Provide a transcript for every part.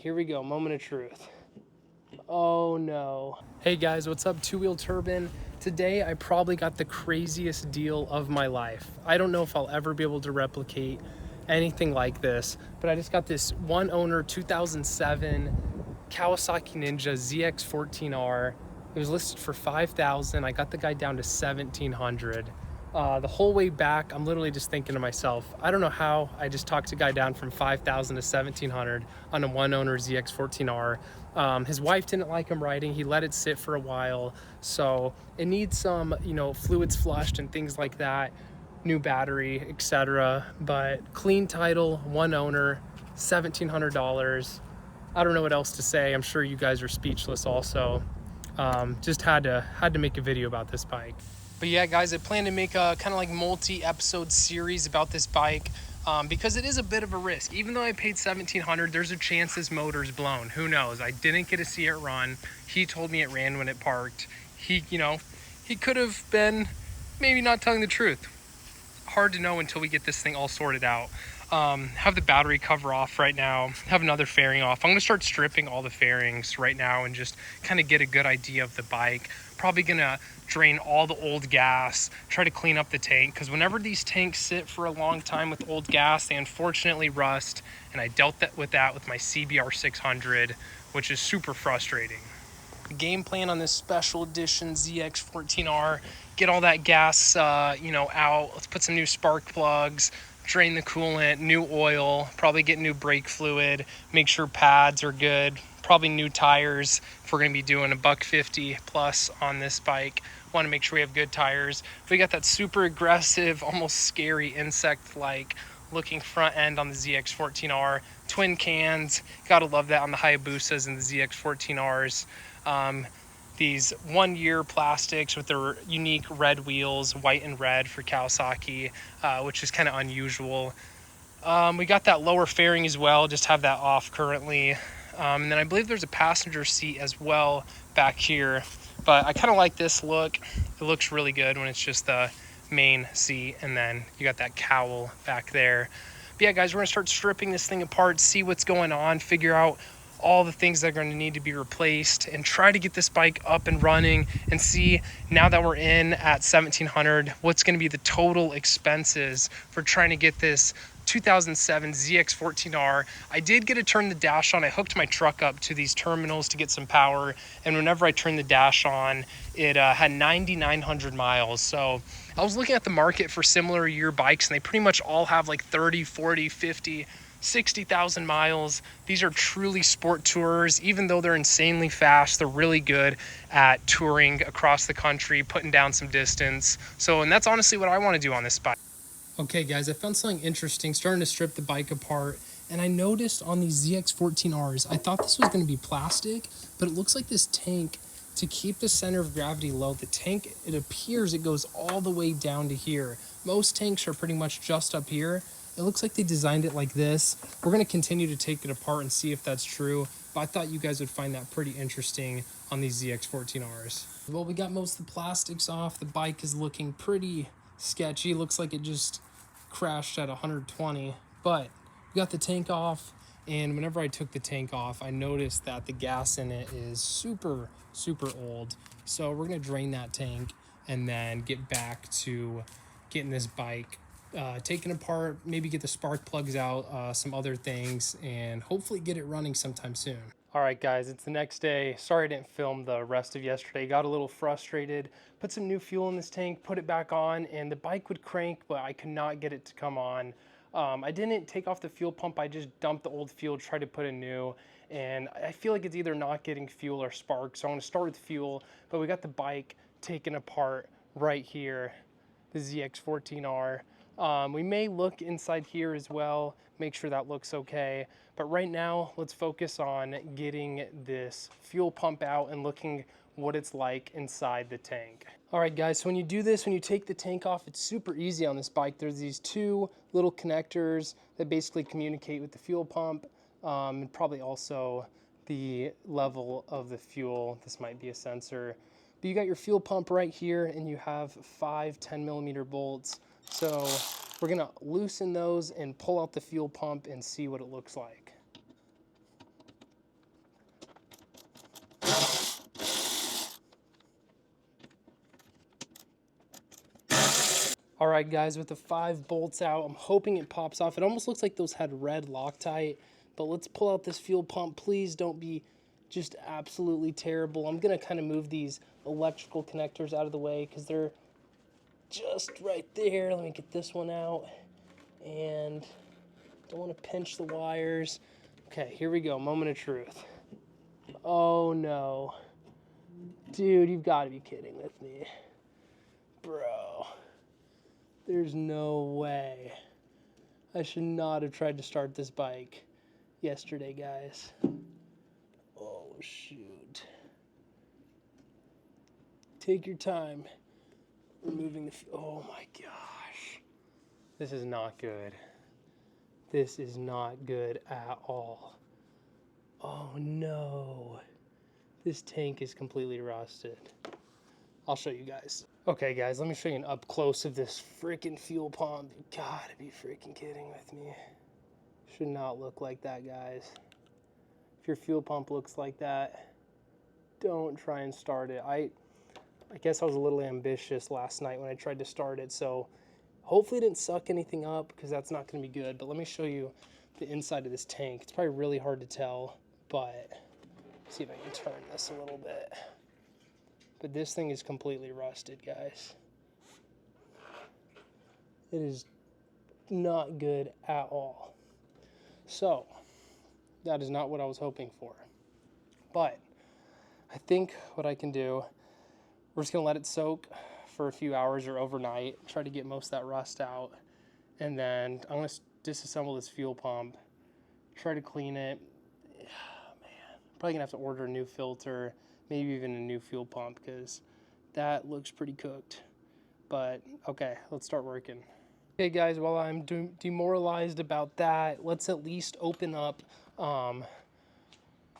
Here we go, moment of truth. Oh no. Hey guys, what's up? Two Wheel Turbine. Today I probably got the craziest deal of my life. I don't know if I'll ever be able to replicate anything like this, but I just got this one owner 2007 Kawasaki Ninja ZX-14R. It was listed for $5,000. I got the guy down to $1,700. The whole way back, I'm literally just thinking to myself, I don't know how I just talked a guy down from 5,000 to 1,700 on a one owner ZX-14R. His wife didn't like him riding. He let it sit for a while. So it needs some, fluids flushed and things like that, new battery, etc. But clean title, one owner, $1,700. I don't know what else to say. I'm sure you guys are speechless also. Just had to make a video about this bike. But yeah, guys, I plan to make a kind of like multi-episode series about this bike because it is a bit of a risk. Even though I paid $1,700, there's a chance this motor's blown. Who knows? I didn't get to see it run. He told me it ran when it parked. He could have been maybe not telling the truth. Hard to know until we get this thing all sorted out. Have the battery cover off right now, have another fairing off. I'm gonna start stripping all the fairings right now and just kind of get a good idea of the bike. Probably gonna drain all the old gas, try to clean up the tank, because whenever these tanks sit for a long time with old gas, they unfortunately rust, and I dealt with that with my CBR 600, which is super frustrating. The game plan on this special edition ZX-14R, get all that gas out. Let's put some new spark plugs, drain the coolant, new oil, probably get new brake fluid, make sure pads are good, probably new tires if we're going to be doing a $150 plus on this bike. Want to make sure we have good tires. We got that super aggressive, almost scary insect-like looking front end on the ZX-14R. Twin cans, gotta love that on the Hayabusas and the ZX-14Rs. These 1 year plastics with their unique red wheels, white and red for Kawasaki, which is kind of unusual. We got that lower fairing as well, just have that off currently. And then I believe there's a passenger seat as well back here, but I kind of like this look. It looks really good when it's just the main seat, and then you got that cowl back there. But yeah, guys, we're gonna start stripping this thing apart, see what's going on, figure out all the things that are going to need to be replaced, and try to get this bike up and running and see, now that we're in at $1,700, what's going to be the total expenses for trying to get this 2007 ZX-14R. I did get to turn the dash on. I hooked my truck up to these terminals to get some power, and whenever I turned the dash on, it had 9,900 miles. So I was looking at the market for similar year bikes, and they pretty much all have like 30, 40, 50, 60,000 miles. These are truly sport tourers. Even though they're insanely fast, they're really good at touring across the country, putting down some distance. And that's honestly what I want to do on this bike. Okay guys, I found something interesting starting to strip the bike apart, and I noticed on these ZX-14Rs, I thought this was going to be plastic, but it looks like this tank, to keep the center of gravity low, the tank, it appears it goes all the way down to here. Most tanks are pretty much just up here. It looks like they designed it like this. We're going to continue to take it apart and see if that's true, but I thought you guys would find that pretty interesting on these ZX-14Rs. Well, we got most of the plastics off. The bike is looking pretty sketchy. Looks like it just crashed at 120, but we got the tank off, and whenever I took the tank off, I noticed that the gas in it is super old. So we're going to drain that tank and then get back to getting this bike taken apart, maybe get the spark plugs out, some other things, and hopefully get it running sometime soon. All right, guys, it's the next day. Sorry I didn't film the rest of yesterday. Got a little frustrated. Put some new fuel in this tank, put it back on, and the bike would crank, but I could not get it to come on. I didn't take off the fuel pump. I just dumped the old fuel, tried to put in new, and I feel like it's either not getting fuel or spark. So I'm gonna start with fuel, but we got the bike taken apart right here, the ZX-14R. We may look inside here as well, make sure that looks okay. But right now, let's focus on getting this fuel pump out and looking what it's like inside the tank. All right, guys, so when you do this, when you take the tank off, it's super easy on this bike. There's these two little connectors that basically communicate with the fuel pump, and probably also the level of the fuel. This might be a sensor. But you got your fuel pump right here, and you have 5 10mm bolts. So we're gonna loosen those and pull out the fuel pump and see what it looks like. All right, guys, with the 5 bolts out, I'm hoping it pops off. It almost looks like those had red Loctite, but let's pull out this fuel pump. Please don't be just absolutely terrible. I'm gonna kind of move these electrical connectors out of the way because they're just right there. Let me get this one out, and don't want to pinch the wires. Okay, here we go, moment of truth. Oh no. Dude, you've got to be kidding with me. Bro. There's no way. I should not have tried to start this bike yesterday, guys. Oh, shoot. Take your time removing the... Oh, my gosh. This is not good. This is not good at all. Oh, no. This tank is completely rusted. I'll show you guys. Okay, guys, let me show you an up close of this freaking fuel pump. You gotta be freaking kidding with me. Should not look like that, guys. If your fuel pump looks like that, don't try and start it. I guess I was a little ambitious last night when I tried to start it, so hopefully it didn't suck anything up because that's not gonna be good. But let me show you the inside of this tank. It's probably really hard to tell, but see if I can turn this a little bit. But this thing is completely rusted, guys. It is not good at all. So, that is not what I was hoping for. But, I think what I can do, we're just going to let it soak for a few hours or overnight, try to get most of that rust out, and then I'm going to disassemble this fuel pump, try to clean it. Man, probably going to have to order a new filter, maybe even a new fuel pump, because that looks pretty cooked. But, okay, let's start working. Okay, guys, while I'm demoralized about that, let's at least open up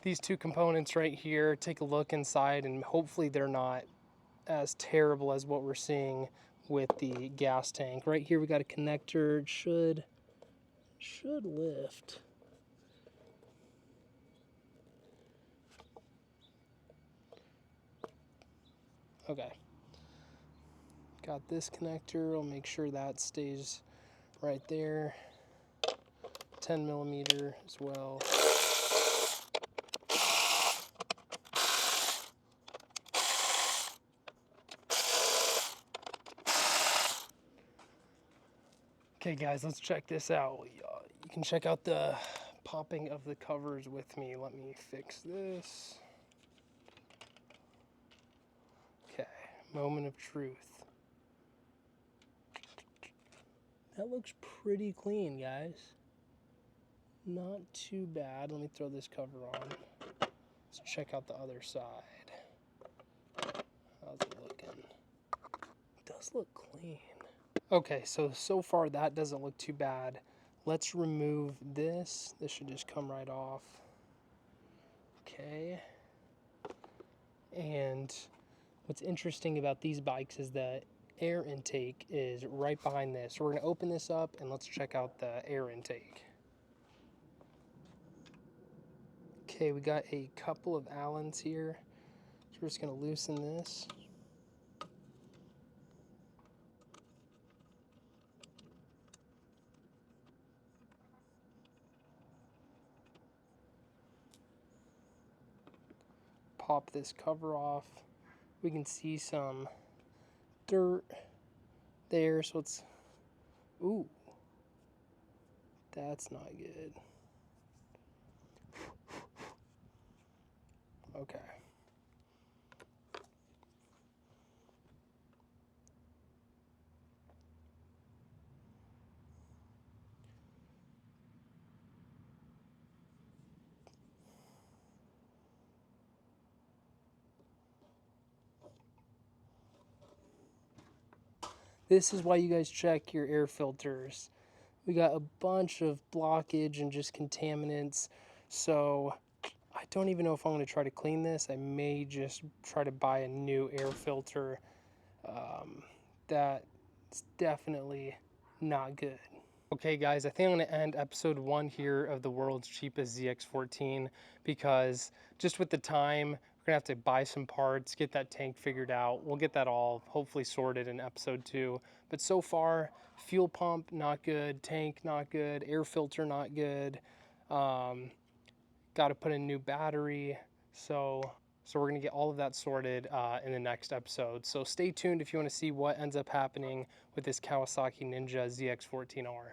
these 2 components right here, take a look inside, and hopefully they're not as terrible as what we're seeing with the gas tank. Right here we got a connector. It should lift. Okay. Got this connector. I'll make sure that stays right there. 10 millimeter as well. Okay, guys, let's check this out. You can check out the popping of the covers with me. Let me fix this. Okay, moment of truth. That looks pretty clean, guys. Not too bad. Let me throw this cover on. Let's check out the other side. How's it looking? It does look clean. Okay, so far that doesn't look too bad. Let's remove this. This should just come right off. Okay. And what's interesting about these bikes is that air intake is right behind this. So we're going to open this up and let's check out the air intake. Okay, we got a couple of Allens here. So we're just going to loosen this. Pop this cover off. We can see some dirt there, so it's, ooh, that's not good. Okay. This is why you guys check your air filters. We got a bunch of blockage and just contaminants, so I don't even know if I'm going to try to clean this. I may just try to buy a new air filter. That's definitely not good. Okay guys, I think I'm gonna end episode 1 here of the world's cheapest ZX-14 because just with the time, we're gonna have to buy some parts, get that tank figured out. We'll get that all hopefully sorted in episode 2. But so far, fuel pump, not good, tank, not good, air filter, not good. Got to put in a new battery. So we're going to get all of that sorted in the next episode. So stay tuned if you want to see what ends up happening with this Kawasaki Ninja ZX-14R.